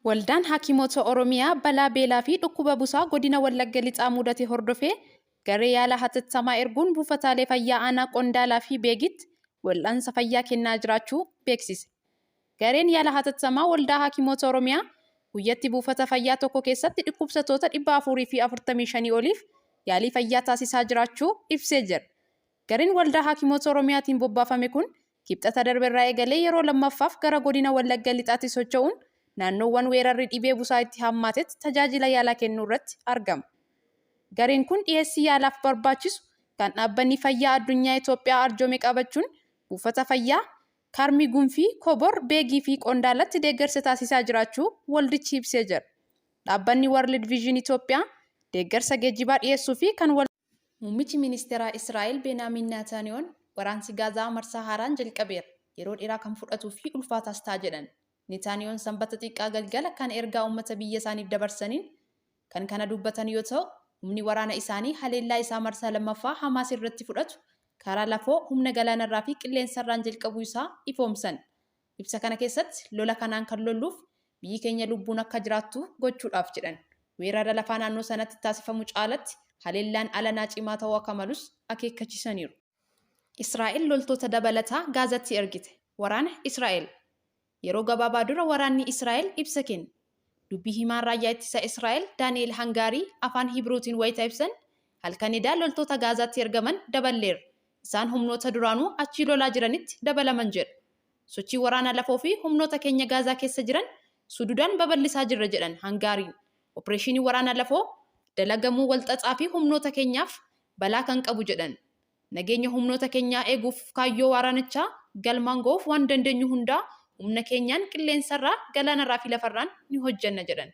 Waldaan Hakiimota Oromiyaa balaa beelaa fi dhukkuba busaa godina Wallagga Lixaa mudate hordofee garee yaala hatattamaa erguun buufataalee fayyaa aanaa Qondaalaa fi Beegitti wal'aansa fayyaa kennaa jiraachuu beeksise. Gareen yaala hatattamaa Waldaa Hakiimota Oromiyaa guyyatti buufata fayyaa tokko keessatti dhukkubsattoota 445 oliif yaalii fayyaa taasisaa jiraachuu ibsee jira. Gareen Waldaa Hakiimota Oromiyaatiin bobbaafame kun kibxata darbeerraa eegalee yeroo lammaffaaf gara godina Wallagga Lixaatti socho'uun naannoowwan weerarri dhibee busaa itti hammaatetti tajaajila yaalaa kennuu irratti argama. Gareen kun dhiyeessii yaalaaf barbaachisu kan dhaabbanni fayyaa addunyaa Itoophiyaa arjoome qabachuun buufata fayyaa Karmii Gunfii, Kobor, Beegii fi Qondaalatti deeggarsa taasisaa jiraachuu waldichi ibsee jira. Dhaabbanni World Vision Itoophiyaa deeggarsa geejjibaa dhiyeessuu fi kan Muummichi Ministeeraa Israa'el Benaamin Netanyahuun waraansi Gaazaa marsaa haaraan jalqabeera. Yeroo dheeraa kan fudhatuu fi ulfaataas ta'a jedhan. Netanyahuun sanbata xiqqaa galgala kan ergaa uummata biyya isaaniif dabarsaniin kan kana dubbatan yoo ta'u, humni waraana isaanii haleellaa isaa marsaa lammaffaa Hamaas irratti fudhatu karaa lafoo humna galaanarraa fi qilleensarraan jalqabuu isaa ifoomsan. Ibsa kana keessatti lola kanaan kan lolluuf biyyi keenya lubbuun akka jiraattu gochuudhaaf jedhan. Weerara lafaa naannoo sanatti taasifamu caalatti haleellaan alanaa cimaa ta'uu akka malus akeekkachiisaniiru. Israa'el loltoota dabalataa Gaazatti ergite. Waraana Israa'el. Yeroo gabaabaa dura waraanni Israa'el ibsa kenne. Dubbii himaan raayyaa ittisa Israa'el Daani'el Hangaarii afaan Hibrootiin wayita ibsan halkan edaa loltoota Gaazaatti ergaman daballeera. Isaan humnoota duraanuu achii lolaa jiranitti dabalaman jedha. Sochii waraana lafoo fi humnoota keenya Gaazaa keessa jiran sududaan babal'isaa jirra jedhan Hangaariin. Opereeshinii waraana lafoo dalagamuu walxaxaa fi humnoota keenyaaf balaa kan qabu jedhan. Nageenya humnoota keenyaa eeguuf kaayyoo waraanichaa galmaan ga'uuf waan dandeenyu hundaa humna keenyaan qilleensarraa, galaanarraa fi lafarraan ni hojjanna jedhan.